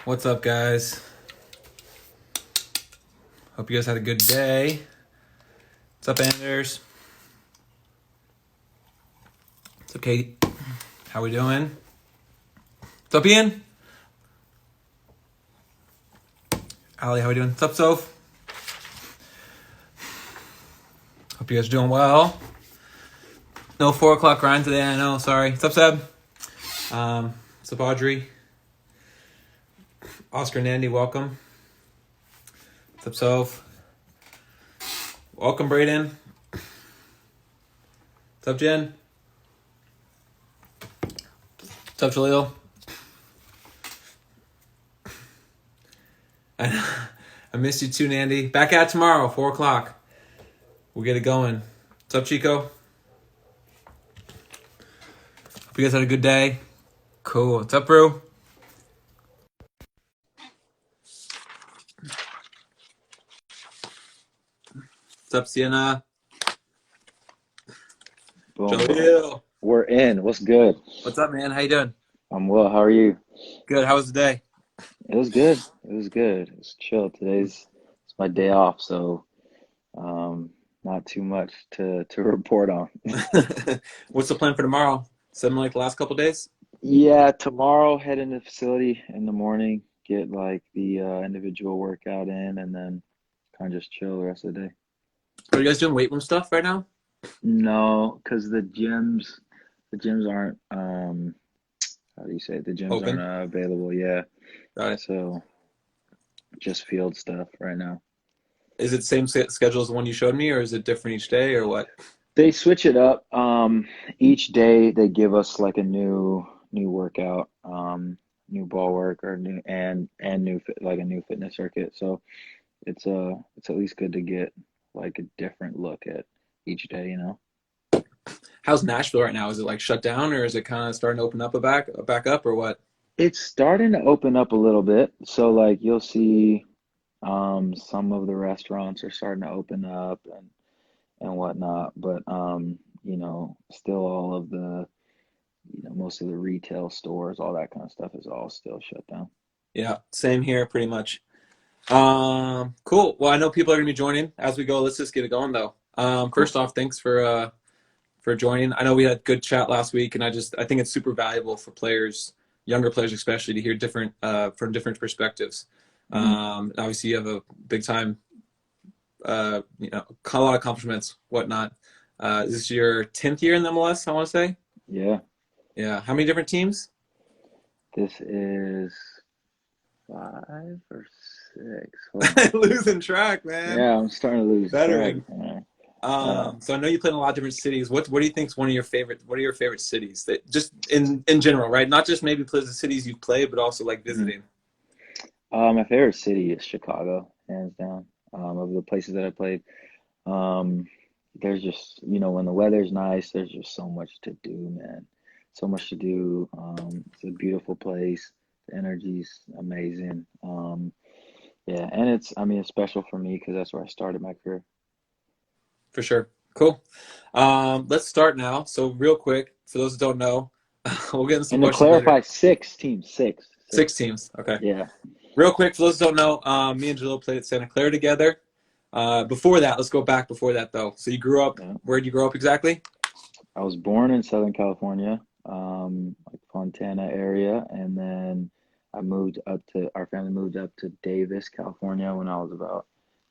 What's up, guys? Hope you guys had a good day. What's up, Anders? What's up, Kate? How we doing? What's up, Ian? Ali, how we doing? What's up, Soph? Hope you guys are doing well. No 4 o'clock grind today, I know, sorry. What's up, Seb? What's up, Audrey? Oscar and Andy, welcome. What's up, Soph? Welcome, Brayden. What's up, Jen? What's up, Jalil? I missed you too, Nandy. Back at tomorrow, 4 o'clock. We'll get it going. What's up, Chico? Hope you guys had a good day. Cool. What's up, Brew? What's up, Sienna? Boom. Jalil. We're in. What's good? What's up, man? How you doing? I'm well. How are you? Good. How was the day? It was good. It was good. It was chill. It's my day off, so not too much to report on. What's the plan for tomorrow? Something like the last couple days? Yeah, tomorrow head in the facility in the morning, get like the individual workout in, and then kind of just chill the rest of the day. Are you guys doing weight room stuff right now? No, because the gyms aren't how do you say it? The gyms aren't Open. available. Yeah, Got it. so just field stuff right now. Is it the same schedule as the one you showed me, or is it different each day, or what? They switch it up. Each day they give us like a new workout, new ball work or new and new like a new fitness circuit. So it's at least good to get like a different look at each day, you know. How's Nashville right now? Is it like shut down, or is it kind of starting to open up back up, or what? It's starting to open up a little bit. So like you'll see some of the restaurants are starting to open up and whatnot, but still all of the most of the retail stores, all that kind of stuff is all still shut down. Yeah, same here, pretty much. Cool. Well, I know people are gonna be joining as we go. Let's just get it going, though. Cool. First off, thanks for joining. I know we had good chat last week, and I think it's super valuable for players, younger players especially, to hear different from different perspectives. Hmm. Obviously, you have a big time, a lot of accomplishments, whatnot. Is this your 10th year in the MLS? I want to say. Yeah, Yeah. How many different teams? this is 5 or 6. Hold on. Losing track, man. Yeah, I'm starting to lose track. Veteran. Uh, So I know you played in a lot of different cities. What do you think is one of your favorite? What are your favorite cities that just in general, right? Not just maybe the cities you've played, but also like mhm. visiting. My favorite city is Chicago, hands down. Of the places that I played, um, there's just when the weather's nice, there's just so much to do, man. So much to do. It's a beautiful place. The energy's amazing. Yeah, and I mean, it's special for me because that's where I started my career. For sure. Cool. Let's start now. So real quick, for those that don't know, we'll get into some And to questions later. clarify, 6 teams, six, 6 six. teams. Okay. Yeah. Real quick, for those that don't know, me and Jalil played at Santa Clara together. Before that, let's go back before that though. So you grew up, Yeah. where did you grow up exactly? I was born in Southern California, like Fontana area, and then our family moved up to Davis, California when I was about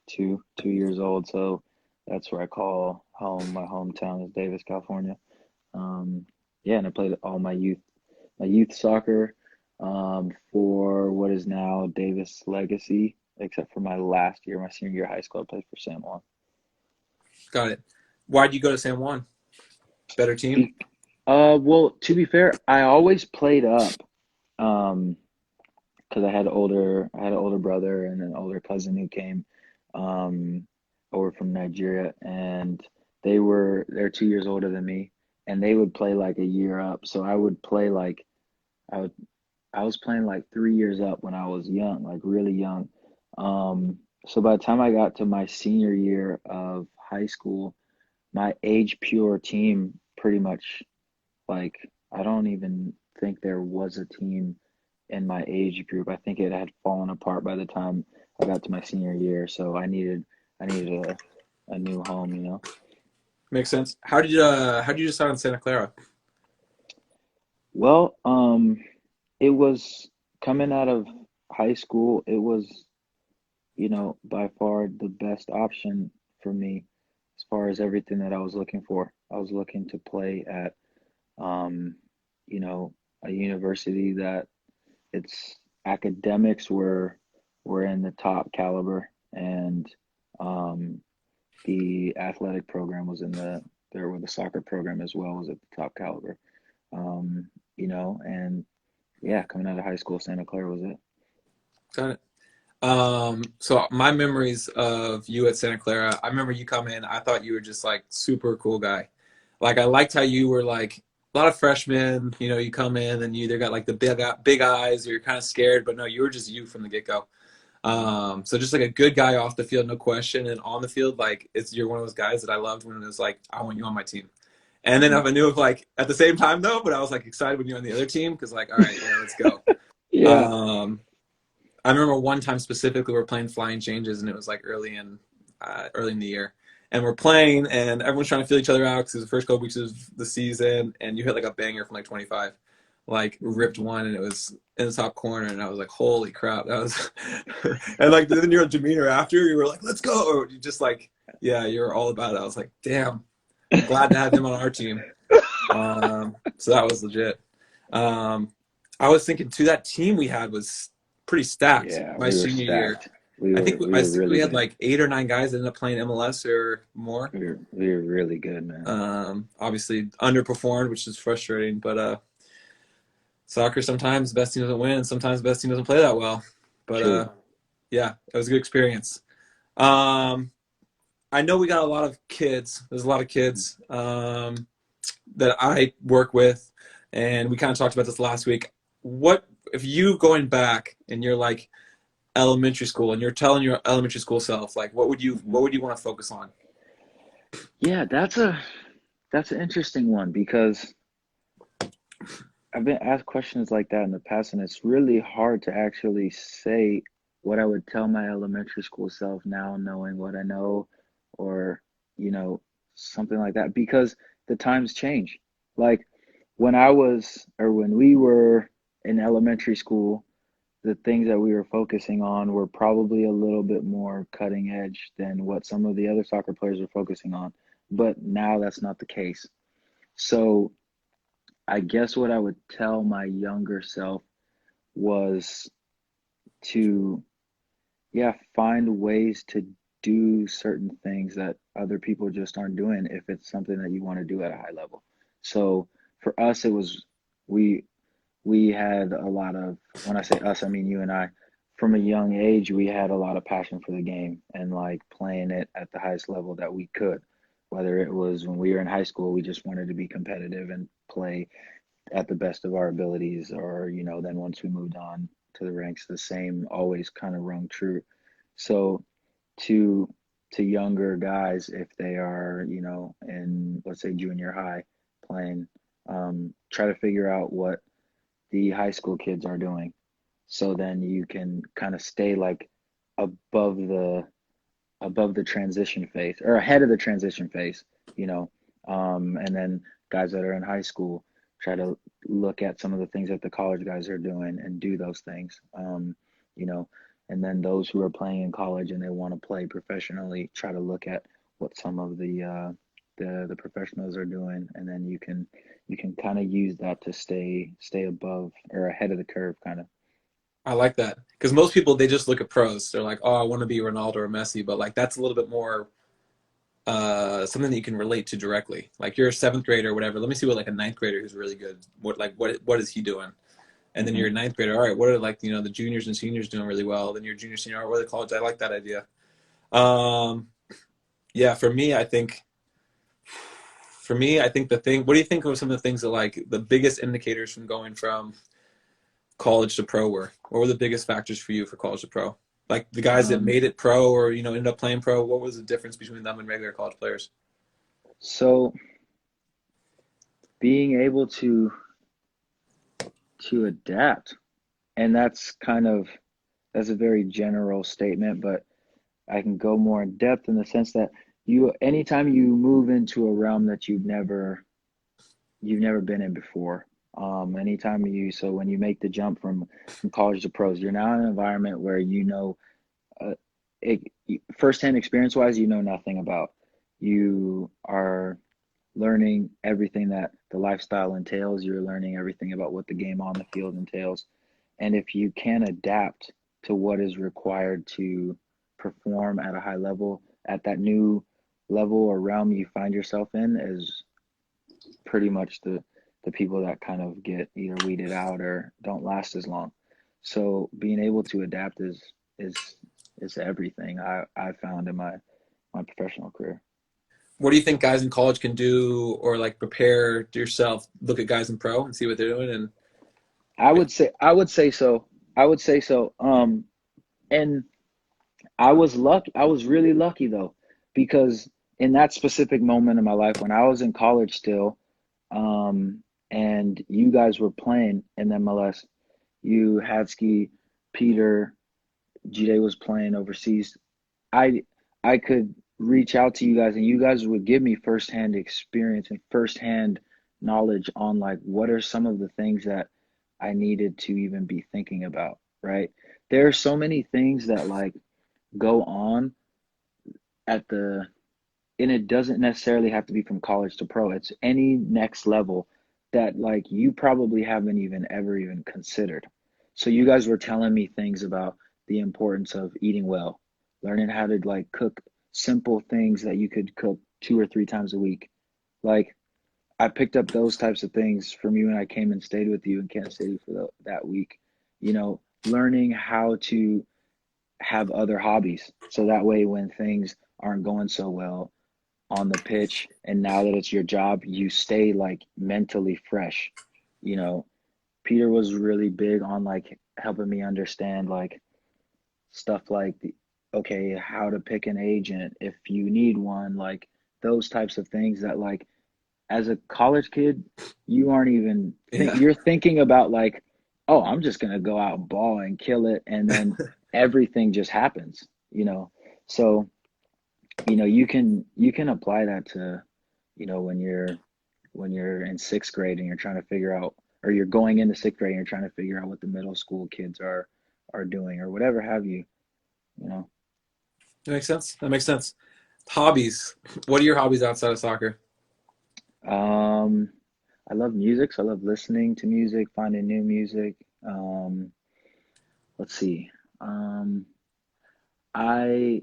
2 years old. So that's where I call home. My hometown is Davis, California. Yeah, and I played all my youth soccer, for what is now Davis Legacy, except for my last year, my senior year of high school, I played for San Juan. Got it. Why'd you go to San Juan? Better team? Be, well, to be fair, I always played up, um, because I had an older brother and an older cousin who came, um, over from Nigeria, and they're 2 years older than me, and they would play like a year up. So I would play like I would I was playing like 3 years up when I was young, like really young. So by the time I got to my senior year of high school, my age pure team pretty much like I don't even think there was a team in my age group. I think it had fallen apart by the time I got to my senior year, so I needed a new home, you know. Makes sense. How did you decide on Santa Clara? Well, it was coming out of high school, it was, by far the best option for me as far as everything that I was looking for. I was looking to play at, um, you know, a university that its academics were in the top caliber, and um, the athletic program was in there with the soccer program as well was at the top caliber. And yeah, coming out of high school, Santa Clara was it. Got it. So my memories of you at Santa Clara, I remember you come in, I thought you were just like super cool guy. Like I liked how you were like a lot of freshmen, you come in and you either got like the big eyes or you're kind of scared, but no, you were just you from the get-go. So just like a good guy off the field, no question, and on the field, like you're one of those guys that I loved when it was like, I want you on my team. And then Hmm. if I knew of like at the same time though, but I was like excited when you're on the other team because like, all right, yeah, let's go. Yeah, Um, I remember one time specifically we're playing flying changes and it was like early in the year. And we're playing and everyone's trying to feel each other out because it was the first couple weeks of the season and you hit like a banger from like 25. Like ripped one and it was in the top corner and I was like, holy crap, that was and like then your demeanor after you were like, let's go or you just like yeah, you were all about it. I was like, damn, glad to have him on our team. So that was legit. Um, I was thinking too that team we had was pretty stacked yeah, my we were senior year. stacked. We I were think we I were think really we had good. like 8 or 9 guys that ended up playing MLS or more. We were really good, man. Obviously underperformed, which is frustrating. But soccer sometimes the best team doesn't win, sometimes the best team doesn't play that well. But True. yeah, it was a good experience. Um, I know we got a lot of kids. There's a lot of kids that I work with, and we kind of talked about this last week. What if you going back and you're like elementary school and you're telling your elementary school self like Hmm. what would you want to focus on? Yeah, that's an interesting one because I've been asked questions like that in the past, and it's really hard to actually say what I would tell my elementary school self now, knowing what I know, or, you know, something like that, because the times change. Like when we were in elementary school, the things that we were focusing on were probably a little bit more cutting edge than what some of the other soccer players are focusing on. But now that's not the case. So I guess what I would tell my younger self was to, yeah, find ways to do certain things that other people just aren't doing if it's something that you want to do at a high level. So for us, it was we we had a lot of, when I say us, I mean you and I, from a young age, we had a lot of passion for the game and like playing it at the highest level that we could. Whether it was when we were in high school, we just wanted to be competitive and play at the best of our abilities, or then once we moved on to the ranks, the same always kind of rung true. So to younger guys, if they are in, let's say, junior high playing, try to figure out what the high school kids are doing, so then you can kind of stay like above the transition phase, or ahead of the transition phase, you know. And then guys that are in high school try to look at some of the things that the college guys are doing and do those things. You know, and then those who are playing in college and they want to play professionally try to look at what some of the professionals are doing, and then you can kind of use that to stay above or ahead of the curve, kind of. I like that because most people they just look at pros, they're like, oh, I want to be Ronaldo or Messi, but like that's a little bit more something that you can relate to directly. Like you're a seventh grader or whatever, let me see what like a ninth grader who's really good, what is he doing? And then Hmm. you're a ninth grader, all right, what are like the juniors and seniors doing really well? Then you're junior senior, all right, what are the college? I like that idea. um yeah, for me, I think the thing, what do you think of some of the things that like the biggest indicators from going from college to pro were? What were the biggest factors for you for college to pro? Like the guys that um made it pro or ended up playing pro, what was the difference between them and regular college players? so being able to adapt, and that's a very general statement, but I can go more in depth in the sense that anytime you move into a realm that you've never been in before, so when you make the jump from college to pros, you're now in an environment where uh, it, firsthand experience wise, you know nothing about. You are learning everything that the lifestyle entails. You're learning everything about what the game on the field entails. And if you can adapt to what is required to perform at a high level at that new level or realm you find yourself in, is pretty much the people that kind of get either weeded out or don't last as long. So being able to adapt is is everything I found in my professional career. What do you think guys in college can do, or like prepare yourself? Look at guys in pro and see what they're doing, and I would say so. I would say so. And I was really lucky though, because in that specific moment in my life when I was in college still, and you guys were playing in MLS, you, Hatsky, Peter, Jide was playing overseas. I I could reach out to you guys and you guys would give me firsthand experience and firsthand knowledge on like what are some of the things that I needed to even be thinking about, right? There are so many things that like go on at the and it doesn't necessarily have to be from college to pro. It's any next level that like you probably haven't even ever even considered. So you guys were telling me things about the importance of eating well, learning how to like cook simple things that you could cook 2 or 3 times a week. Like I picked up those types of things from you and I came and stayed with you in Kansas City for that week. Learning how to have other hobbies. So that way when things aren't going so well on the pitch and now that it's your job, you stay like mentally fresh. You know, Peter was really big on like helping me understand like stuff like okay, how to pick an agent if you need one, like those types of things that like as a college kid, you aren't even yeah, you're thinking about like, oh, I'm just gonna go out and ball and kill it, and then everything just happens, you know. So you can apply that to when you're in sixth grade and you're trying to figure out, or you're going into sixth grade and you're trying to figure out what the middle school kids are doing or whatever have you, you know. that makes sense. That makes sense. Hobbies. What are your hobbies outside of soccer? Um, I love music, so I love listening to music, finding new music. Let's see. Um, I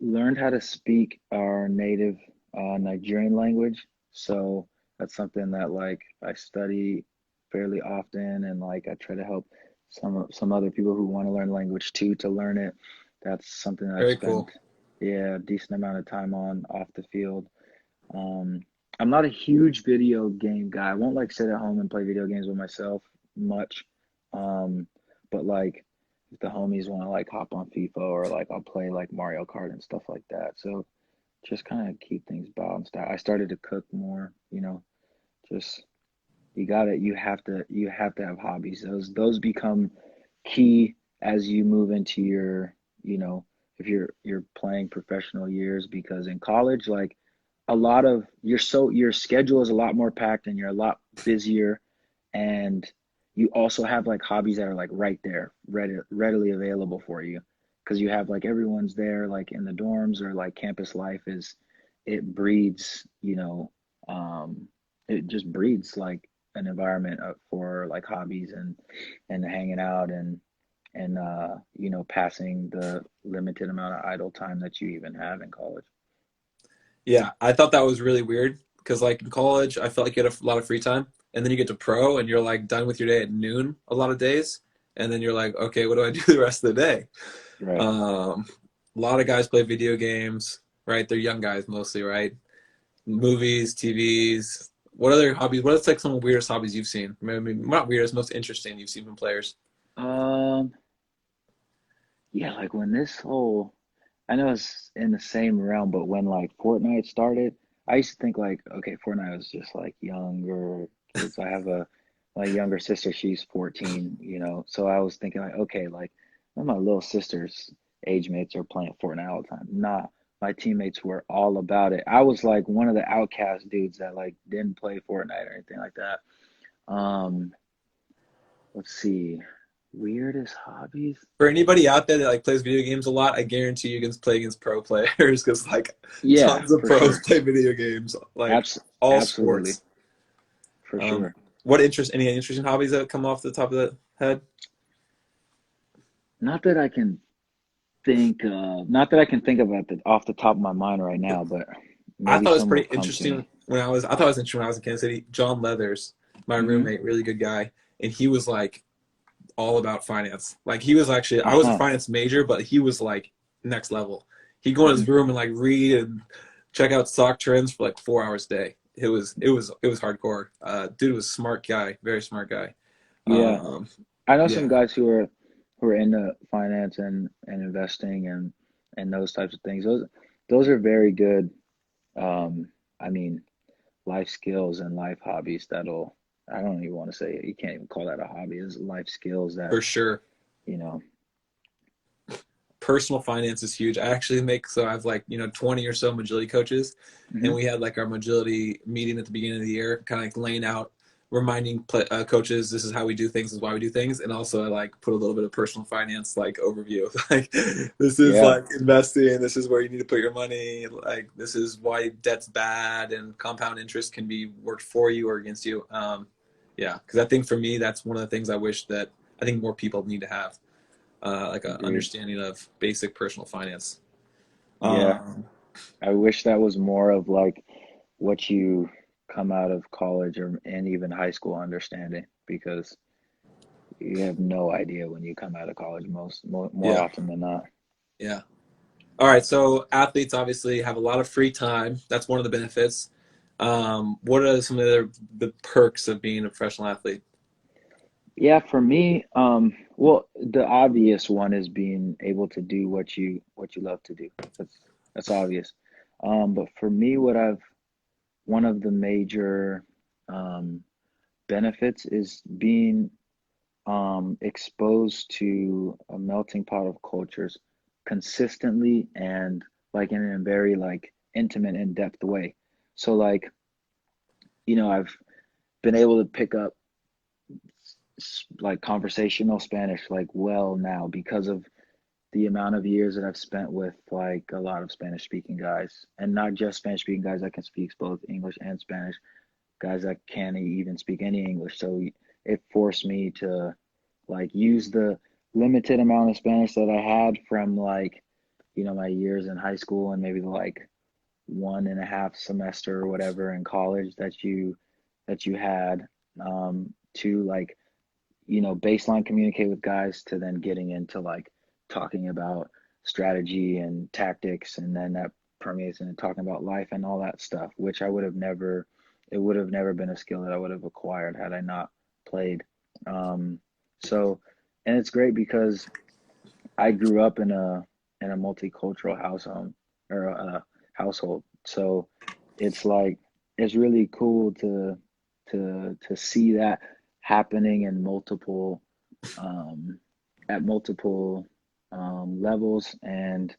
learned how to speak our native Nigerian language. So that's something that like I study fairly often, and like I try to help some other people who want to learn language too to learn it. That's something that I've Very spent cool. yeah a decent amount of time on off the field. Um, I'm not a huge video game guy. I won't like sit at home and play video games with myself much. Um, but like if the homies want to like hop on FIFA or like I'll play like Mario Kart and stuff like that. So just kind of keep things balanced out. I started to cook more, just you have to have hobbies. Those become key as you move into you know, if you're playing professional years because in college, like a lot of your schedule is a lot more packed and you're a lot busier and you also have like hobbies that are like right there, readily available for you because you have like everyone's there like in the dorms or like campus life is it breeds, it just breeds like an environment for like hobbies and hanging out and passing the limited amount of idle time that you even have in college. Yeah, I thought that was really weird because like in college, I felt like you had a lot of free time, and then you get to pro, and you're like done with your day at noon a lot of days, and then you're like, okay, what do I do the rest of the day? Right. Um, a lot of guys play video games, right? They're young guys mostly, right? Movies, TVs. What other hobbies? What's like some of the weirdest hobbies you've seen? Maybe not weirdest, most interesting you've seen from players. Um, yeah, like when this whole, I know it's in the same realm, but when like Fortnite started, I used to think like, okay, Fortnite was just like younger kids. I have my younger sister, she's 14, so I was thinking like, okay, like my little sister's age mates are playing Fortnite all the time. Nah, my teammates were all about it. I was like one of the outcast dudes that like didn't play Fortnite or anything like that. Um, let's see, weirdest hobbies. For anybody out there that like plays video games a lot, I guarantee you can play against pro players because like Yeah, tons of for pros sure. play video games, like all Absolutely, sports. for Um, sure. any interesting hobbies that come off the top of the head? Not that I can not that I can think of off the top of my mind right now, but I maybe thought it was some will pretty come to interesting me. I thought it was interesting when I was in Kansas City. John Leathers, my Mm-hmm. roommate, really good guy, and he was like all about finance. Like he was actually, I was a Uh-huh. finance major, but he was like next level. He'd go in Mm-hmm. his room and like read and check out stock trends for like 4 hours a day. It was hardcore. Dude was a smart guy, very smart guy. Yeah. Um, I know some yeah, guys who are into finance and investing and those types of things. Those are very good um I mean life skills and life hobbies that'll I don't even want to say it. You can't even call that a hobby. It's life skills that, for sure. you know. Personal finance is huge. I actually I have like 20 or so agility coaches, and Hmm. we had like our agility meeting at the beginning of the year, kind of like laying out, reminding coaches this is how we do things, this is why we do things, and also I like put a little bit of personal finance like overview, like this is Yeah. like investing, this is where you need to put your money, like this is why debt's bad and compound interest can be worked for you or against you. Yeah, because I think for me that's one of the things I think more people need to have like an Agreed. understanding of basic personal finance. Yeah. Um, I wish that was more of like what you come out of college or and even high school understanding because you have no idea when you come out of college more yeah, often than not. yeah. All right. So athletes obviously have a lot of free time. That's one of the benefits. What are some of the perks of being a professional athlete? Yeah, for me, well, the obvious one is being able to do what you love to do. That's obvious. But for me, one of the major um, benefits is being exposed to a melting pot of cultures consistently and like in a very like intimate, in-depth way. So like, I've been able to pick up like conversational Spanish like well now because of the amount of years that I've spent with like a lot of Spanish speaking guys and not just Spanish speaking guys that can speak both English and Spanish, guys that can't even speak any English. So it forced me to like use the limited amount of Spanish that I had from like, my years in high school and maybe like 1.5 semester or whatever in college that you had to like baseline communicate with guys to then getting into like talking about strategy and tactics and then that permeates into talking about life and all that stuff, which it would have never been a skill that I would have acquired had I not played. Um, so, and it's great because I grew up in a multicultural household or a household. So it's like it's really cool to see that happening in um, multiple levels and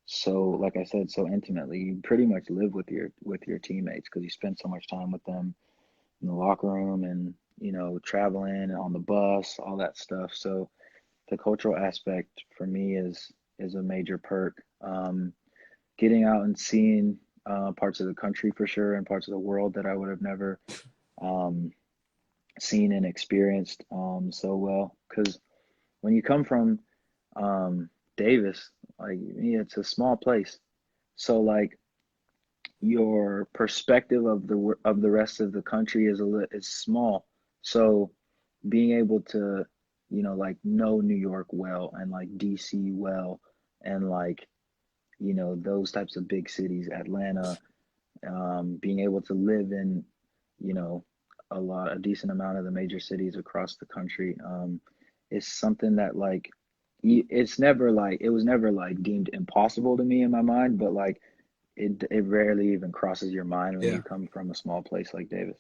so like I said, so intimately you pretty much live with your teammates because you spend so much time with them in the locker room and traveling and on the bus, all that stuff. So the cultural aspect for me is a major perk. Getting out and seeing parts of the country for sure and parts of the world that I would have never um, seen and experienced so well. Because when you come from Davis, like it's a small place, so like your perspective of the rest of the country is small. So being able to like know New York well and like DC well and like those types of big cities, Atlanta, being able to live in you know a decent amount of the major cities across the country is something that like it was never like deemed impossible to me in my mind, but like it rarely even crosses your mind when Yeah. you come from a small place like Davis.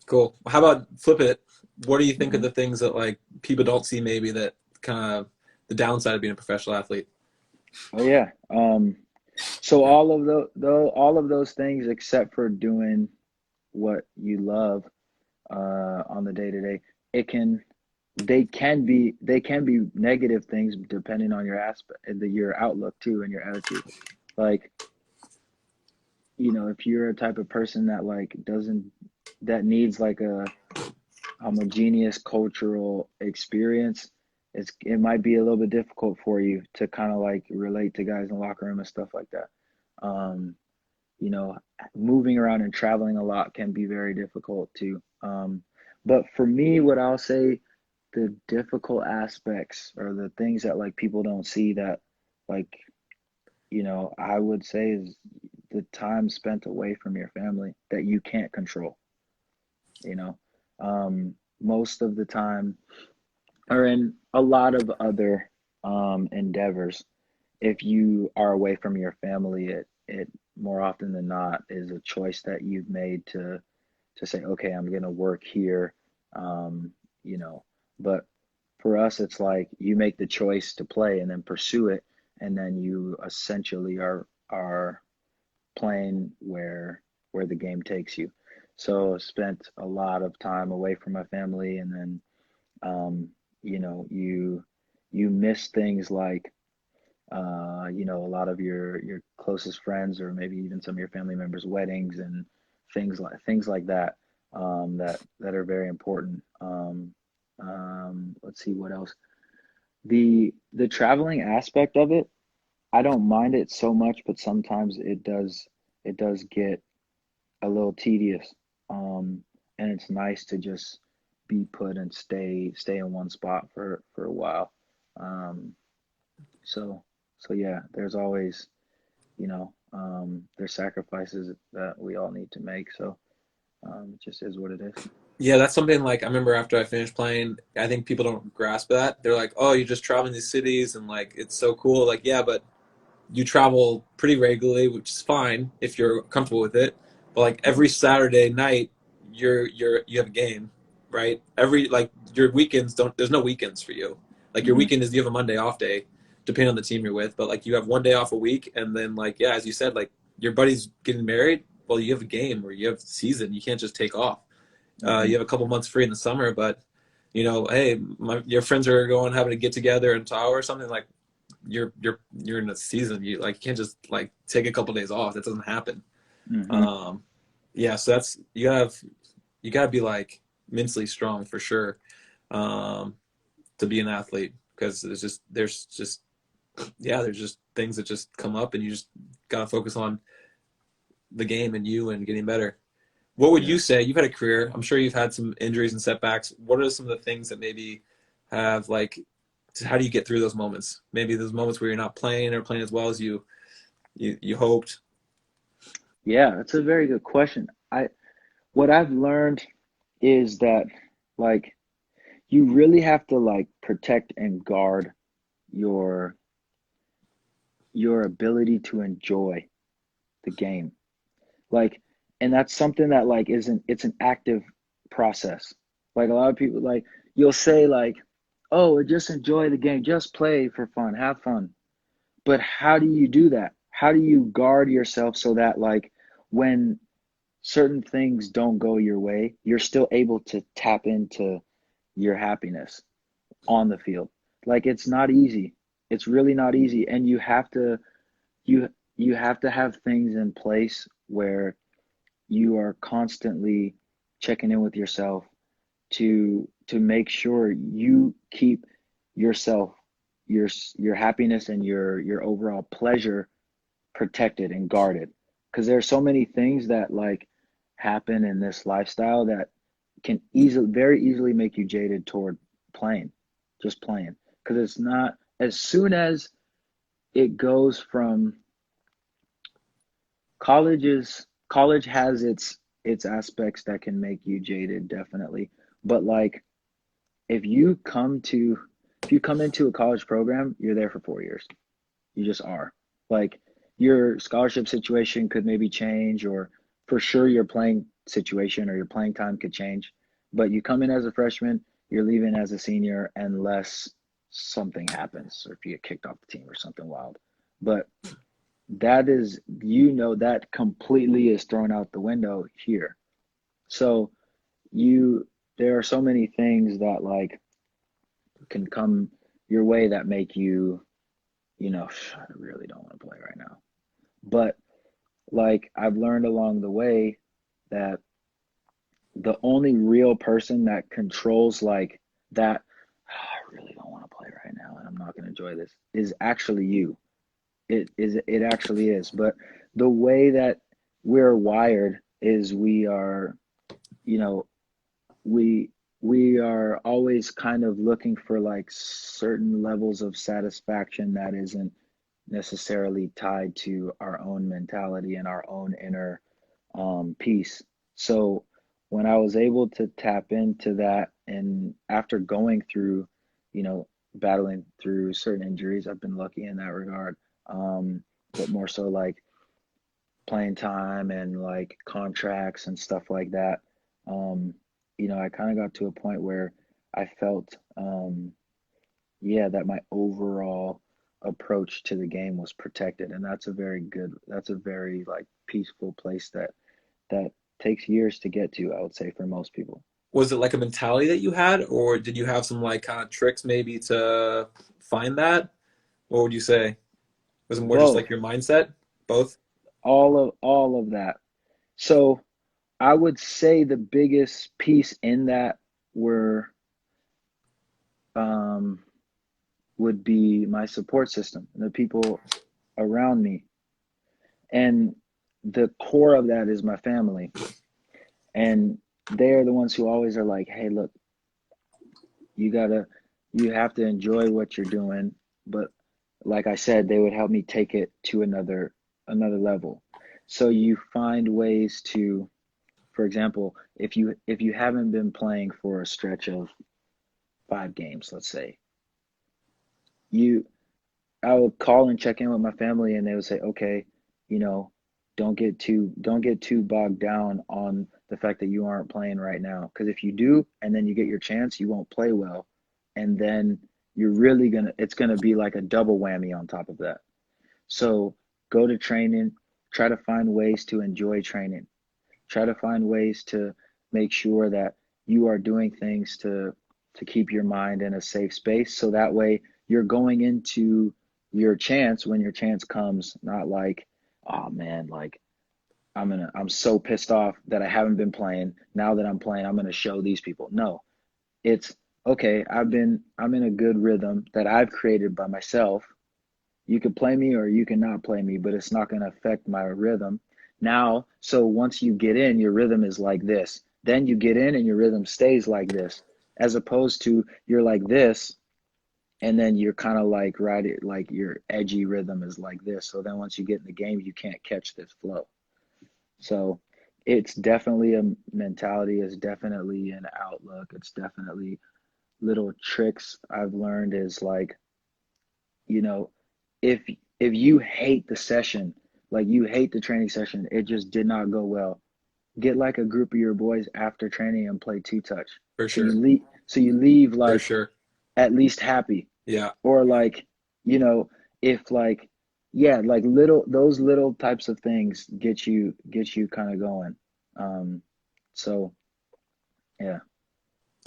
Cool. How about flip it? What do you think of Hmm. the things that like people don't see maybe that kind of the downside of being a professional athlete? Oh yeah. So all of all of those things, except for doing what you love on the day to day, it can they can be negative things depending on your aspect, your outlook too, and your attitude. Like, if you're a type of person that like doesn't that needs like a homogeneous cultural experience, it might be a little bit difficult for you to kind of like relate to guys in the locker room and stuff like that. Um, you know, moving around and traveling a lot can be very difficult too. But for me, what I'll say, the difficult aspects or the things that like people don't see that like, I would say is the time spent away from your family that you can't control, you know. Most of the time, or in a lot of other endeavors, if you are away from your family, it more often than not is a choice that you've made to say, okay, I'm gonna work here, um, you know. But for us, it's like you make the choice to play and then pursue it, and then you essentially are playing where the game takes you. So I spent a lot of time away from my family, and then you miss things like a lot of your closest friends or maybe even some of your family members' weddings and things like that that are very important. Let's see what else. The traveling aspect of it, I don't mind it so much, but sometimes it does get a little tedious. And it's nice to just be put and stay in one spot for a while. Um, so so yeah, there's always, there's sacrifices that we all need to make. So it just is what it is. Yeah, that's something like I remember after I finished playing, I think people don't grasp that. They're like, "Oh, you're just traveling these cities and like it's so cool." Like, yeah, but you travel pretty regularly, which is fine if you're comfortable with it. But like Hmm. every Saturday night, you have a game, right? Every like your weekends don't. There's no weekends for you. Like your Hmm. weekend is you have a Monday off day, depending on the team you're with. But like you have one day off a week, and then like yeah, as you said, like your buddy's getting married. Well, you have a game or you have season. You can't just take off. Hmm. You have a couple months free in the summer, but hey, your friends are going having a get together in Tahoe or something like you're in a season. You like can't just like take a couple days off. That doesn't happen. Hmm. Um, yeah, so that's you gotta be like mentally strong for sure um, to be an athlete because there's just yeah there's just things that just come up and you just gotta focus on the game and you and getting better. What would Yeah. you say? You've had a career. I'm sure you've had some injuries and setbacks. What are some of the things that maybe have like how do you get through those moments? Maybe those moments where you're not playing or playing as well as you hoped. Yeah, that's a very good question. What I've learned is that like you really have to like protect and guard your your ability to enjoy the game. Like, and that's something that like isn't it's an active process. Like a lot of people like you'll say like, "Oh, just enjoy the game, just play for fun, have fun." But how do you do that? How do you guard yourself so that like when certain things don't go your way, you're still able to tap into your happiness on the field? Like it's not easy. It's really not easy, and you you have to have things in place where you are constantly checking in with yourself to make sure you keep yourself, your happiness and your overall pleasure protected and guarded, because there's so many things that like happen in this lifestyle that can easily very easily make you jaded toward playing, just playing, because it's not as soon as it goes from college has its aspects that can make you jaded, definitely. But like if you come to if you come into a college program, you're there for 4 years. You just are. Like your scholarship situation could maybe change, or for sure your playing situation or your playing time could change, but you come in as a freshman, you're leaving as a senior unless something happens or if you get kicked off the team or something wild. But that is, that completely is thrown out the window here. So there are so many things that like can come your way that make you, I really don't want to play right now. But like I've learned along the way that the only real person that controls like that, I really don't want to play right now and I'm not going to enjoy this, is actually you. It actually is. But the way that we're wired is we are, you know, we we are always kind of looking for like certain levels of satisfaction that isn't necessarily tied to our own mentality and our own inner peace. So when I was able to tap into that, and after going through, battling through certain injuries, I've been lucky in that regard. But more so like playing time and like contracts and stuff like that. Um, I kind of got to a point where I felt, yeah, that my overall approach to the game was protected, and that's a very like peaceful place that takes years to get to, I would say, for most people. Was it like a mentality that you had, or did you have some like kind of tricks maybe to find that? What would you say? Was it more just like Both, your mindset? Both? all of that. So I would say the biggest piece in that were um, would be my support system, the people around me, and the core of that is my family, and they're the ones who always are like, "Hey, look, you gotta, you have to enjoy what you're doing." But like I said, they would help me take it to another level. So you find ways to, for example, if you haven't been playing for a stretch of 5 games, let's say, you I would call and check in with my family, and they would say, okay, you know, don't get too bogged down on the fact that you aren't playing right now. Because if you do, and then you get your chance, you won't play well, and then it's gonna be like a double whammy on top of that. So go to training, try to find ways to enjoy training, try to find ways to make sure that you are doing things to keep your mind in a safe space, so that way you're going into your chance when your chance comes, not like, oh man, like I'm so pissed off that I haven't been playing. Now that I'm playing, I'm gonna show these people. No, it's okay, I'm in a good rhythm that I've created by myself. You could play me or you can not play me, but it's not going to affect my rhythm. Now, so once you get in, your rhythm is like this. Then you get in and your rhythm stays like this, as opposed to you're like this, and then you're kind of like like your edgy rhythm is like this. So then once you get in the game, you can't catch this flow. So it's definitely a mentality, it's definitely an outlook, it's definitely little tricks I've learned is like, you know, if you hate the session, like you hate the training session, it just did not go well. Get like a group of your boys after training and play two touch. For So you sure. leave For like sure. at least happy. Yeah. Or like, you know, if like, yeah, like those little types of things get you kind of going. Um so yeah.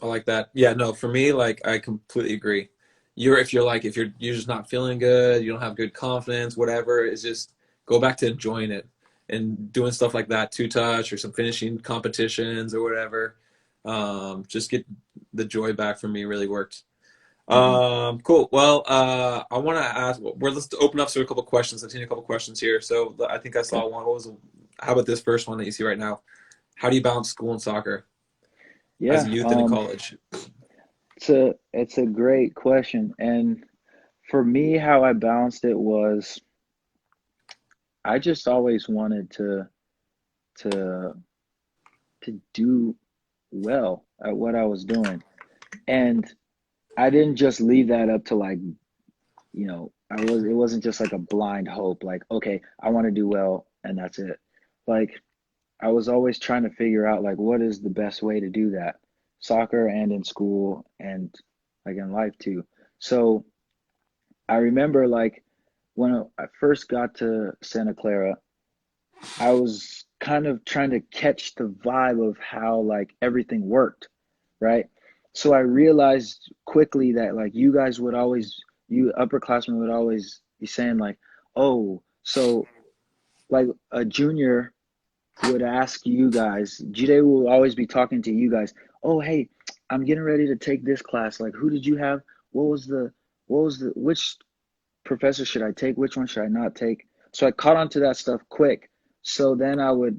I like that. Yeah, no, for me, like I completely agree. If you're just not feeling good, you don't have good confidence, whatever, it's just go back to enjoying it and doing stuff like that, two touch or some finishing competitions or whatever. Just get the joy back for me really worked. Hmm. Cool. Well, I want to ask. Let's open up to a couple questions. I've seen a couple questions here. So I think I Okay. saw one. How about this first one that you see right now? How do you balance school and soccer as a Yeah. youth and in college? It's a great question. And for me, how I balanced it was I just always wanted to to do well at what I was doing. And I didn't just leave that up to like, it wasn't just like a blind hope, like, okay, I want to do well and that's it. Like I was always trying to figure out like what is the best way to do that, soccer and in school and like in life too. So I remember like when I first got to Santa Clara, I was kind of trying to catch the vibe of how like everything worked, right? So I realized quickly that like you guys would always, you upperclassmen would always be saying like, oh, so like a junior would ask you guys, Jide will always be talking to you guys, oh, hey, I'm getting ready to take this class. Like, who did you have? What was the, which professor should I take? Which one should I not take? So I caught on to that stuff quick. So then I would,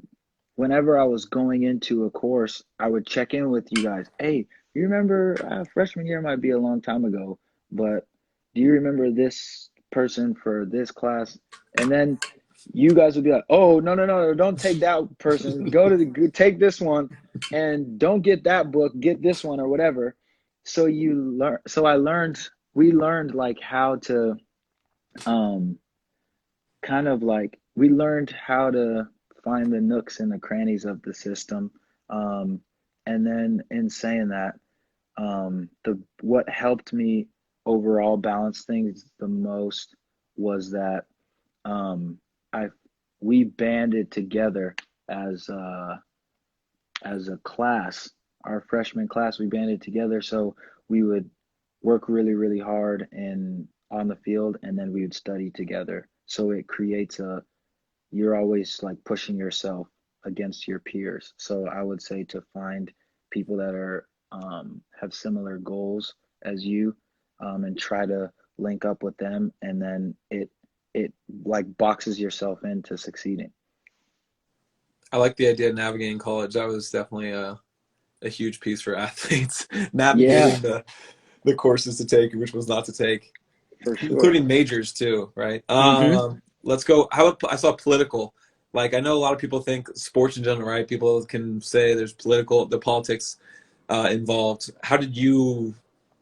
whenever I was going into a course, I would check in with you guys. Hey, you remember freshman year might be a long time ago, but do you remember this person for this class? And then you guys would be like, oh, no, no, no, don't take that person. Go to the, take this one and don't get that book, get this one or whatever. So you learn, so I learned, we learned like how to um kind of like we learned how to find the nooks and the crannies of the system. Um, and then in saying that, the what helped me overall balance things the most was that um, I we banded together as as a class. Our freshman class, we banded together so we would work really, really hard and on the field, and then we would study together. So it creates a, you're always like pushing yourself against your peers. So I would say to find people that are have similar goals as you, and try to link up with them, and then it like boxes yourself into succeeding. I like the idea of navigating college. That was definitely a huge piece for athletes, Yeah, navigating the courses to take, which was not to take, for sure. including majors too, right? Mm-hmm. Let's go. How about, I saw political. Like I know a lot of people think sports in general, right? People can say there's the politics involved. How did you,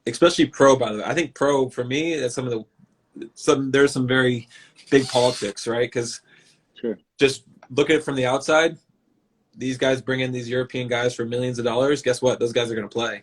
especially pro, by the way? I think pro for me, that's there's some very big politics, right? Because Sure. just look at it from the outside, these guys bring in these European guys for millions of dollars. Guess what? Those guys are going to play.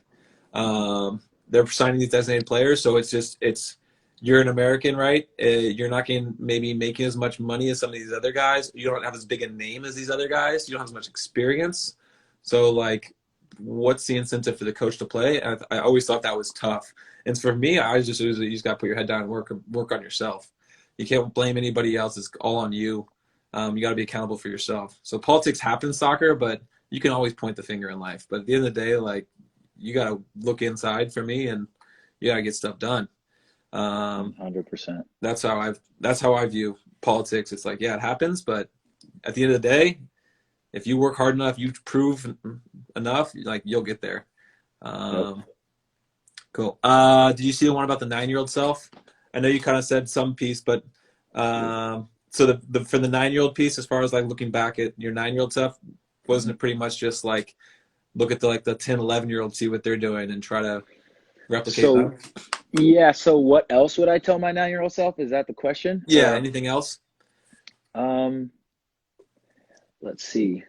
They're signing these designated players, so it's you're an American, right? You're not getting maybe making as much money as some of these other guys. You don't have as big a name as these other guys. You don't have as much experience. So like, what's the incentive for the coach to play? I always thought that was tough. And for me, I just usually you just got to put your head down and work on yourself. You can't blame anybody else. It's all on you. You got to be accountable for yourself. So politics happens soccer, but you can always point the finger in life. But at the end of the day, like you got to look inside for me, and you got to get stuff done. Um, 100%. that's how I view politics. It's like yeah, it happens, but at the end of the day, if you work hard enough, you prove enough, like you'll get there. Yep. Um, cool. Did you see the one about the 9-year-old self? I know you kind of said some piece, but so the for the 9-year-old piece, as far as like looking back at your 9-year-old self, wasn't Mhm. it pretty much just like look at the 10, 11-year-old, see what they're doing and try to replicate So them? yeah, so what else would I tell my 9-year-old self? Is that the question? Yeah. Or Anything else? um, let's see.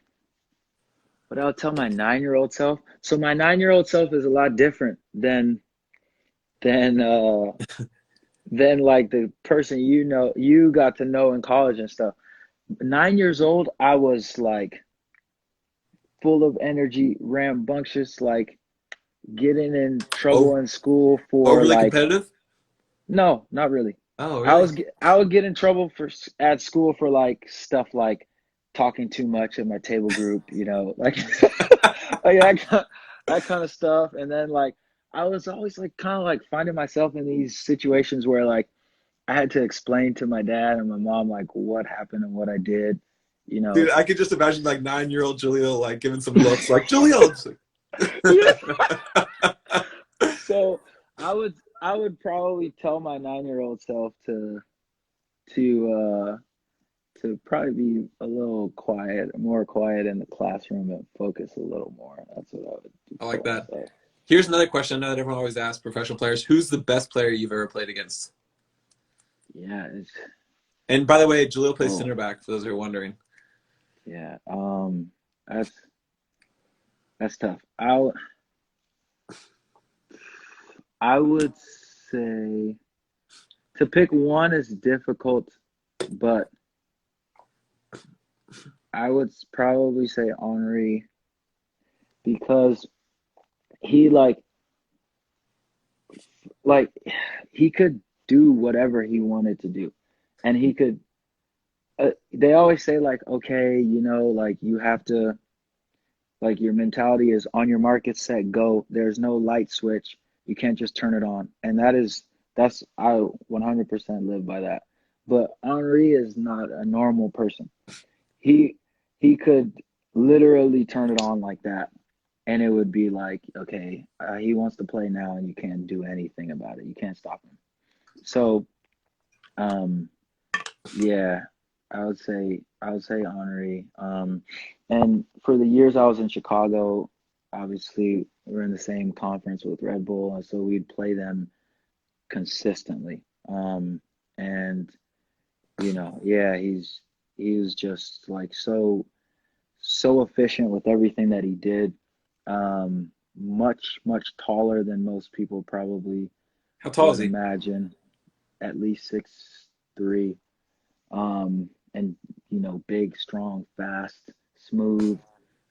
What I'll tell my 9-year-old self. So my 9-year-old self is a lot different than than like the person you know you got to know in college and stuff. 9 years old, I was like full of energy, rambunctious, like getting in trouble Oh, in school for overly like competitive? no, not really. Oh, really? I would get in trouble for at school for like stuff like talking too much in my table group, you know, like like that kind of stuff. And then like I was always like kind of like finding myself in these situations where like I had to explain to my dad and my mom like what happened and what I did, you Dude, know. I could just imagine like 9-year-old Jalil like giving some looks like Jalil. Yeah. So I would probably tell my 9-year-old self to to probably be a little quiet, more quiet in the classroom and focus a little more. That's what I would I like tell that. myself. Here's another question I know that everyone always asks professional players: who's the best player you've ever played against? Yeah, it's And by the way, Jalil plays oh center back for those who are wondering. yeah. That's that's tough. I would say to pick one is difficult, but I would probably say Henri because he like he could do whatever he wanted to do, and he could. They always say like, okay, like you have to like your mentality is on your mark, get set, go. There's no light switch. You can't just turn it on, and that's I 100% live by that. But Henri is not a normal person. He he could literally turn it on like that, and it would be like, okay, he wants to play now, and you can't do anything about it. You can't stop him. So, um, yeah, I would say Henri. And for the years I was in Chicago, obviously we're in the same conference with Red Bull, and so we'd play them consistently. And yeah, he was just like so efficient with everything that he did. Much taller than most people probably How tall would is he? imagine, at least 6'3". And big, strong, fast, smooth,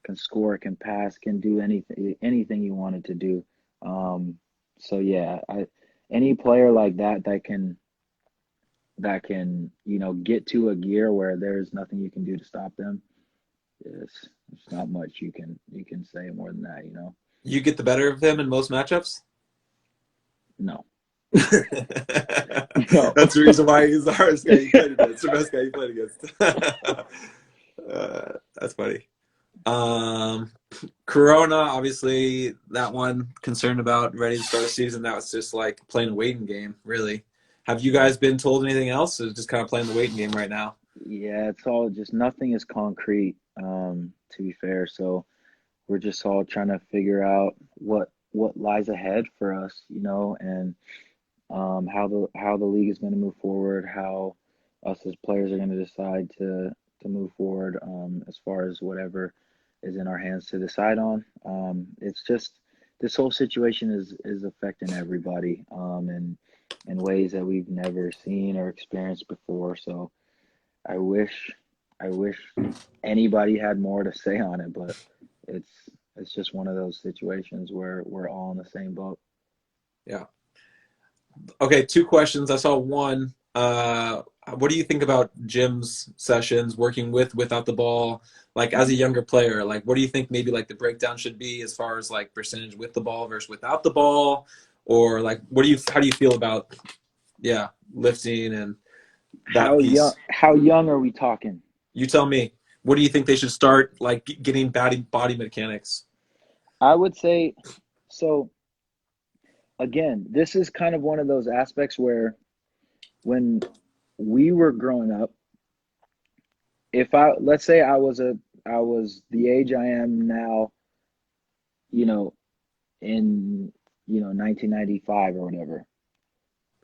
can score, can pass, can do anything you wanted to do. Um, so yeah, any player like that can get to a gear where there's nothing you can do to stop them. There's not much you can say more than that. You get the better of him in most matchups. No, That's no. the reason why he's the hardest guy you played against, the best guy you played against. That's funny. Um, Corona, obviously, that one concerned about ready to start the season. That was just like playing a waiting game, really. Have you Yeah. guys been told anything else? Or just kind of playing the waiting game right now? Yeah, it's all just nothing is concrete, to be fair. So we're just all trying to figure out what lies ahead for us, and how the league is going to move forward, how us as players are going to decide to move forward, as far as whatever is in our hands to decide on. It's just this whole situation is affecting everybody, in ways that we've never seen or experienced before. So I wish I wish anybody had more to say on it, but it's it's just one of those situations where we're all in the same boat. Yeah. Okay, two questions. I saw one. What do you think about Jim's sessions, working with, without the ball? Like as a Mhm. younger player, like what do you think maybe like the breakdown should be as far as like percentage with the ball versus without the ball? Or like how do you feel about yeah, lifting and that piece? How young are we talking? You tell me. What do you think they should start like getting body mechanics? I would say so. Again, this is kind of one of those aspects where when we were growing up, if I let's say I was the age I am now, you know, in 1995 or whatever,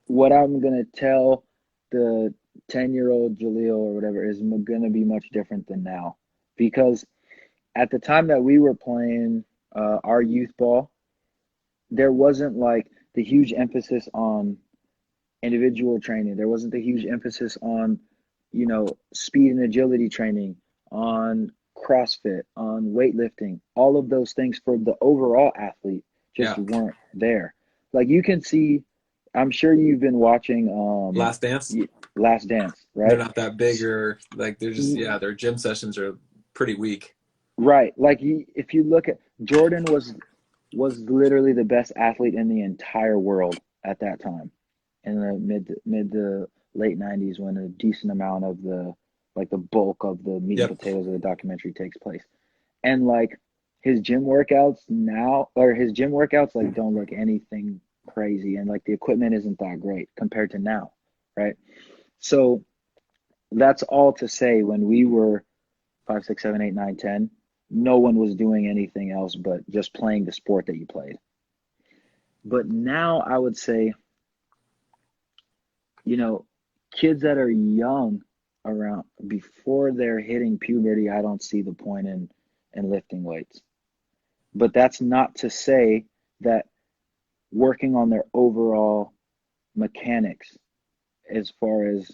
what I'm gonna tell the 10-year-old Jalil or whatever is gonna be much different than now, because at the time that we were playing our youth ball, there wasn't like the huge emphasis on individual training. There wasn't the huge emphasis on, speed and agility training, on CrossFit, on weightlifting. All of those things for the overall athlete just Yeah. weren't there. Like you can see, I'm sure you've been watching Last dance? Last Dance, They're right? not that big or like they're just Y- yeah, their gym sessions are pretty weak. Right. Like if you look at Jordan was literally the best athlete in the entire world at that time, in the mid to late 90s, when a decent amount of the bulk of the meat and Yep. potatoes of the documentary takes place. And like his gym workouts like don't look anything crazy, and like the equipment isn't that great compared to now, right? So that's all to say, when we were 5, 6, 7, 8, 9, 10, no one was doing anything else but just playing the sport that you played. But now I would say, you know, kids that are young, around before they're hitting puberty, I don't see the point in in lifting weights. But that's not to say that working on their overall mechanics as far as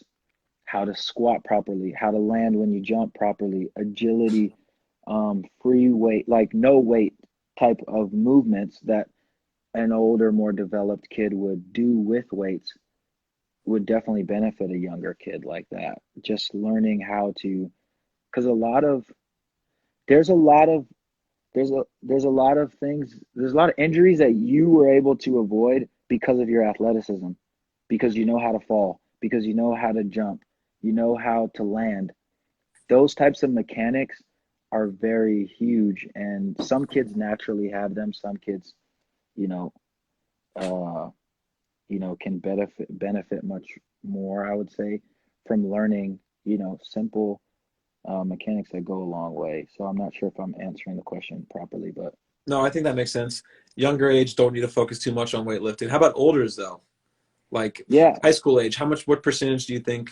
how to squat properly, how to land when you jump properly, agility, free weight, like no weight type of movements that an older, more developed kid would do with weights would definitely benefit a younger kid like that. Just learning how to, because a lot of there's a lot of there's a lot of things, there's a lot of injuries that you were able to avoid because of your athleticism, because you know how to fall, because you know how to jump, you know how to land. Those types of mechanics are very huge, and some kids naturally have them. Some kids, you know, uh, can benefit much more, I would say, from learning, simple mechanics that go a long way. So I'm not sure if I'm answering the question properly, but No, I think that makes sense. Younger age don't need to focus too much on weightlifting. How about olders though? Like yeah, high school age, what percentage do you think,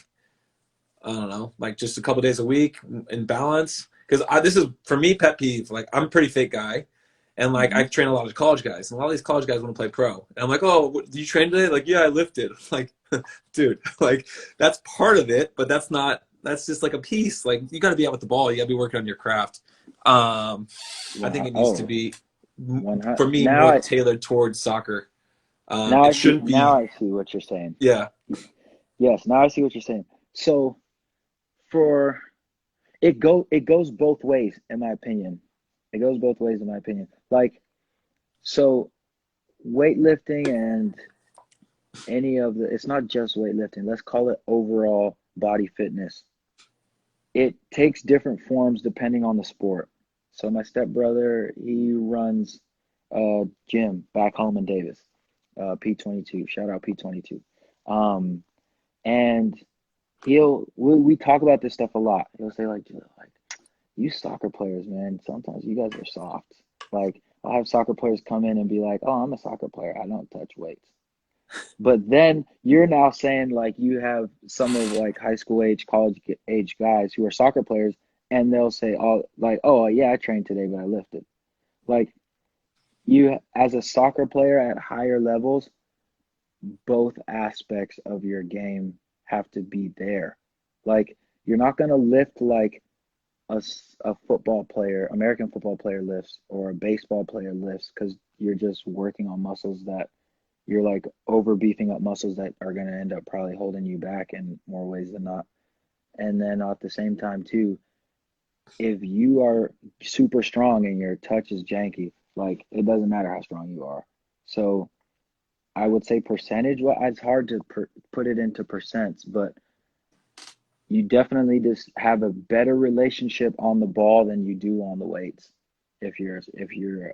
I don't know, like just a couple days a week in balance? Because this is for me pet peeve. Like I'm a pretty fit guy, and like I hmm train a lot of college guys, and a lot of these college guys want to play pro. And I'm like, oh, do you train today? Like, yeah, I lifted. Like, dude, like that's part of it, but that's not. That's just like a piece. Like you got to be out with the ball. You got to be working on your craft. I think it needs to oh, be, 100. for me, Now more I tailored towards soccer. now I It see shouldn't now be. I see what you're saying. Yeah. Yes, now I see what you're saying. So for it goes both ways in my opinion. It goes both ways in my opinion. Like, so weightlifting and any of the, it's not just weightlifting. Let's call it overall body fitness. It takes different forms depending on the sport. So my stepbrother, he runs a gym back home in Davis, P22. Shout out P22. Um, and we talk about this stuff a lot. He'll say like you soccer players, man, sometimes you guys are soft. Like I'll have soccer players come in and be like, "Oh, I'm a soccer player. I don't touch weights." But then you're now saying like you have some of like high school age, college age guys who are soccer players, and they'll say, "Oh, like, oh yeah, I trained today, but I lifted." Like you, as a soccer player at higher levels, both aspects of your game have to be there. Like you're not gonna lift like a football player, American football player lifts, or a baseball player lifts, because you're just working on muscles that you're like over beefing up muscles that are going to end up probably holding you back in more ways than not. And then at the same time, too, if you are super strong and your touch is janky, like it doesn't matter how strong you are. So I would say percentage, well, it's hard to put it into percents, but you definitely just have a better relationship on the ball than you do on the weights if you're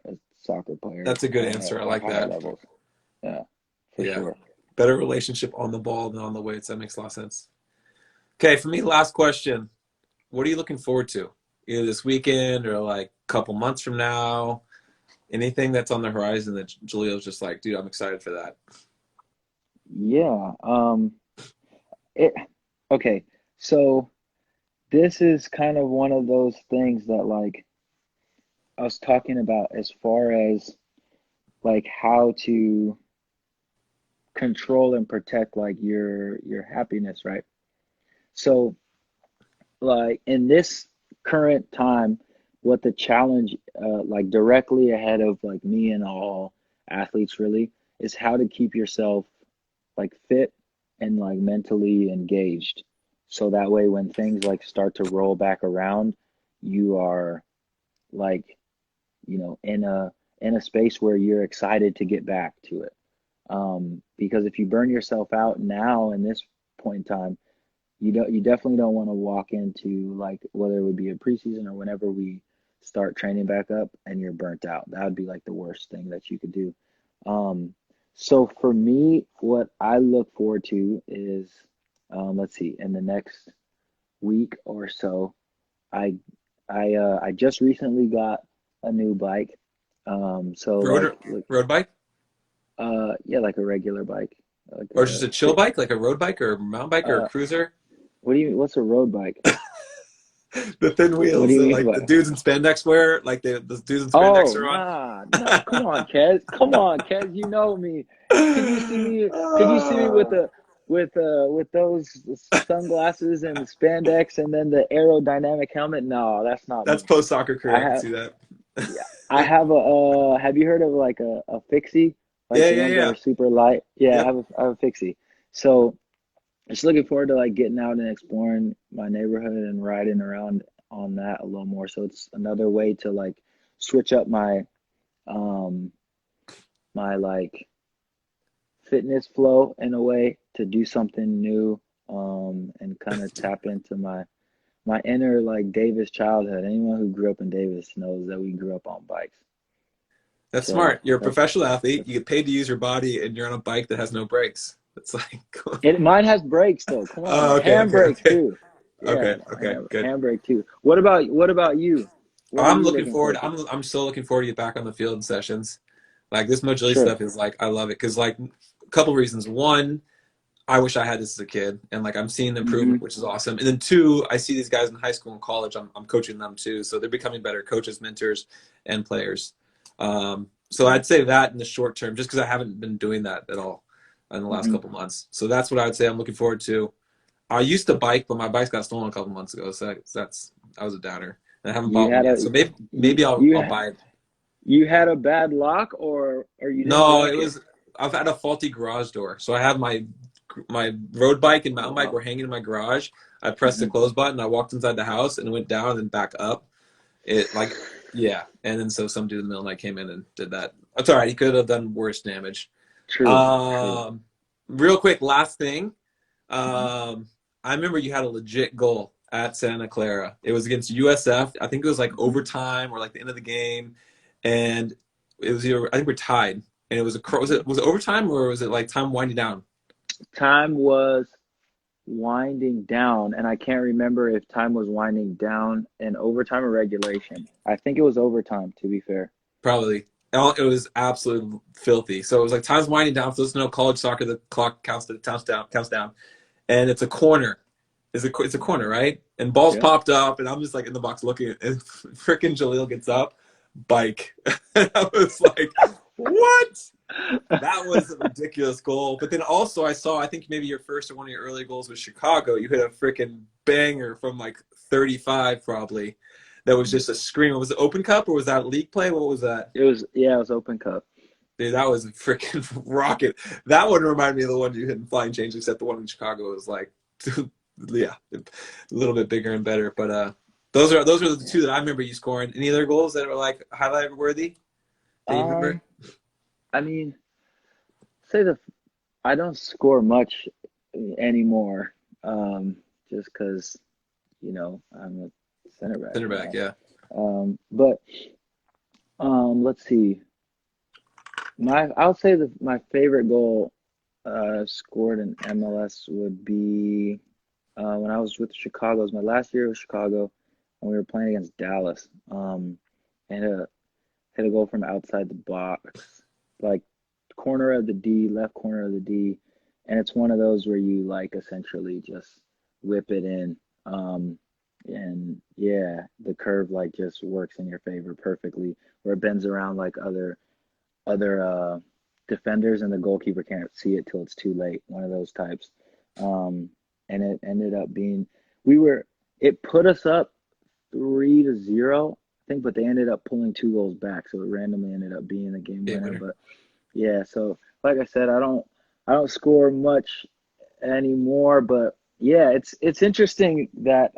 a soccer player That's a good answer. I at like higher that. levels. Yeah, for Yeah. sure. Better relationship on the ball than on the weights. That makes a lot of sense. Okay, for me, last question. What are you looking forward to? Either this weekend or like a couple months from now? Anything that's on the horizon that Jalil's just like, dude, I'm excited for that. Yeah. It okay. So this is kind of one of those things that like I was talking about as far as like how to control and protect like your happiness, right? So like in this current time, what the challenge like directly ahead of like me and all athletes really is how to keep yourself like fit and like mentally engaged. So that way when things like start to roll back around, you are like, in a space where you're excited to get back to it. Because if you burn yourself out now in this point in time, you definitely don't want to walk into like whether it would be a preseason or whenever we start training back up and you're burnt out. That would be like the worst thing that you could do. So for me, what I look forward to is, let's see, in the next week or so, I I just recently got a new bike. So Road road bike? yeah, like a regular bike, like Or just a a chill bike, like a road bike or a mountain bike or a uh cruiser? what's a road bike? The thin What do wheels you that mean like by? the dudes in spandex wear, like the dudes in spandex Oh, are on. nah, no, come on, Kez. Come on, Kez. You know me. Could you see me? Could you see me with Ah, the with those sunglasses and the spandex and then the aerodynamic helmet? No, that's not that's me. post soccer I career. I can have see that. yeah, I have a have you heard of like a fixie? Like Yeah, the yeah, ones that yeah. are super light? Yeah, Yep. I have a fixie. So just looking forward to like getting out and exploring my neighborhood and riding around on that a little more. So it's another way to like switch up um my like fitness flow in a way to do something new and kind of tap into my inner like Davis childhood. Anyone who grew up in Davis knows that we grew up on bikes. That's So smart. You're a professional athlete. that's You get paid to use your body, and you're on a bike that has no brakes. It's like, it. Mine has brakes though. Come on, oh, okay, okay, handbrake okay, too. Yeah, okay, okay, good. handbrake too. What about you? What are I'm you looking looking forward. forward to? I'm still looking forward to get back on the field in sessions. Like this Mojili Sure. stuff is like I love it because like a couple reasons. One, I wish I had this as a kid, and like I'm seeing the Mm-hmm. improvement, which is awesome. And then two, I see these guys in high school and college. I'm coaching them too, so they're becoming better coaches, mentors, and players. So Yeah. I'd say that in the short term, just because I haven't been doing that at all in the last Mm-hmm. couple months. So that's what I would say I'm looking forward to. I used to bike, but my bike's got stolen a couple months ago, so that's I was a downer. And I haven't You bought one had yet, a so maybe you maybe I'll you buy it. you had a bad lock or you didn't No, lock it it? was I've had a faulty garage door. So I have my road bike and Oh mountain bike wow. were hanging in my garage. I pressed the Mm-hmm. close button. I walked inside the house and it went down and back up. It like yeah, and then so some dude in the middle of the night came in and did that. That's all right. He could have done worse damage. True. True. Um, Real quick, last thing. Mm-hmm. Um, I remember you had a legit goal at Santa Clara. It was against USF. I think it was like Mm-hmm. overtime or like the end of the game, and it was either, I think we're tied. And it was Mm-hmm. was it overtime or was it like time winding down? Time was winding down, and I can't remember if time was winding down in overtime or regulation. I think it was overtime, to be fair. Probably. It was absolutely filthy. So it was like time's winding down. For those who know college soccer, the clock counts down, and it's a corner. It's a corner, right? And balls Yeah. popped up, and I'm just like in the box looking, and freaking Jalil gets up, bike. And I was like, what? That was a ridiculous goal. But then also I saw, I think maybe your first or one of your early goals was Chicago. You hit a freaking banger from like 35 probably. That was just a scream. Was it Open Cup or was that league play? What was that? It was yeah, it was open cup. Dude, that was a freaking rocket. That one reminded me of the one you hit in Flying Change, except the one in Chicago was like, yeah, a little bit bigger and better. But those are the Yeah. two that I remember you scoring. Any other goals that were like highlight worthy that you remember? Um, I mean, say the I don't score much anymore. Just because I'm a center back Centerback, now. yeah. But let's see. I'll say that my favorite goal scored in MLS would be when I was with Chicago. It was my last year with Chicago, and we were playing against Dallas. And hit a goal from outside the box, like corner of the D, left corner of the D, and it's one of those where you like essentially just whip it in. And yeah, the curve like just works in your favor perfectly, where it bends around like other defenders, and the goalkeeper can't see it till it's too late. One of those types. Um, and it ended up being we were it put us up 3-0, I think, but they ended up pulling 2 goals back, so it randomly ended up being the game Game winner. winner. But yeah, so like I said, I don't score much anymore, but yeah, it's interesting that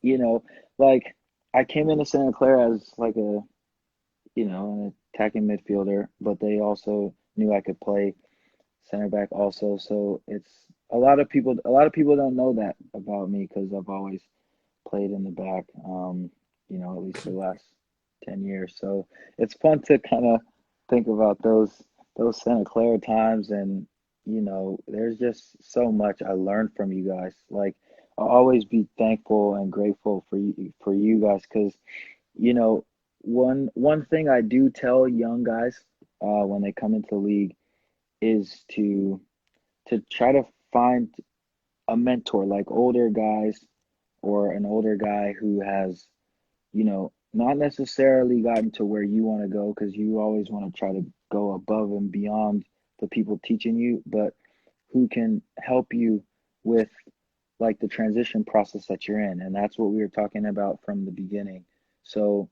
you know, like I came into Santa Clara as like an attacking midfielder, but they also knew I could play center back also. So it's a lot of people don't know that about me because I've always played in the back, at least for the last 10 years. So it's fun to kind of think about those Santa Clara times. And, there's just so much I learned from you guys. Like, I'll always be thankful and grateful for you guys because, you know, one thing I do tell young guys when they come into the league is to try to find a mentor, like older guys or an older guy who has, not necessarily gotten to where you want to go, because you always want to try to go above and beyond the people teaching you, but who can help you with like the transition process that you're in. And that's what we were talking about from the beginning. So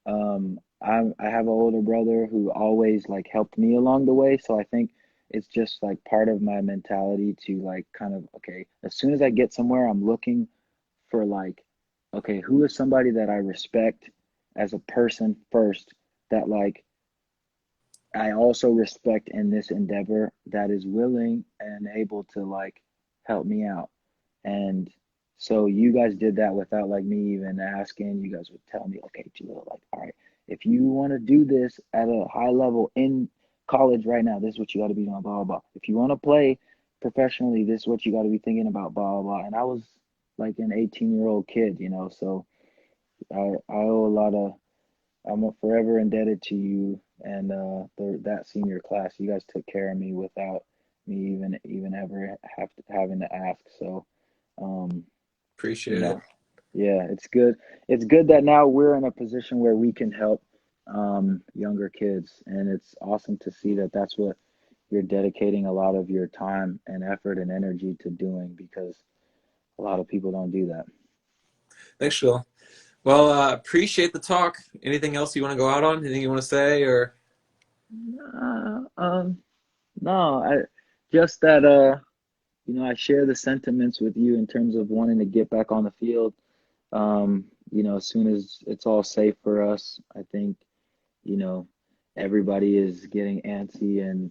I have an older brother who always like helped me along the way. So I think it's just like part of my mentality to like kind of, okay, as soon as I get somewhere, I'm looking for like, okay, who is somebody that I respect as a person first, that like I also respect in this endeavor, that is willing and able to like help me out. And so you guys did that without like me even asking. You guys would tell me, okay, Jalil, like, all right, if you want to do this at a high level in college right now, this is what you got to be doing, blah, blah, blah. If you want to play professionally, this is what you got to be thinking about, blah, blah, blah. And I was like an 18-year-old kid, so I owe a lot of, I'm forever indebted to you and that senior class. You guys took care of me without me even ever having to ask. So, um, you Appreciate it. know, yeah, it's good. It's good that now we're in a position where we can help younger kids, and it's awesome to see that that's what you're dedicating a lot of your time and effort and energy to doing, because a lot of people don't do that. Thanks, Jill. Well, appreciate the talk. Anything else you want to go out on? Anything you want to say, or Uh, um, no, I just that I share the sentiments with you in terms of wanting to get back on the field. As soon as it's all safe for us, I think, you know, everybody is getting antsy and,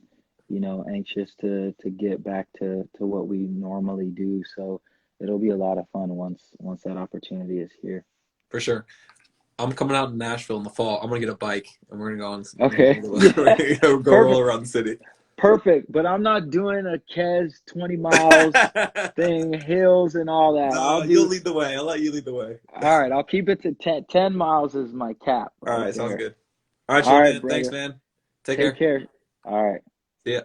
anxious to get back to what we normally do. So it'll be a lot of fun once that opportunity is here. for sure? I'm coming out to Nashville in the fall. I'm gonna get a bike and we're gonna go on. Okay. We're Yeah. gonna go roll Perfect. around the city. Perfect. But I'm not doing a Kes 20 miles thing, hills and all that. I'll No, you'll do, lead the way. I'll let you lead the way. all right, I'll keep it to 10 miles is my cap All right right, sounds there. good. All right, All chill, right, man. Thanks, brother. man. Take Take care. care. All right. See ya.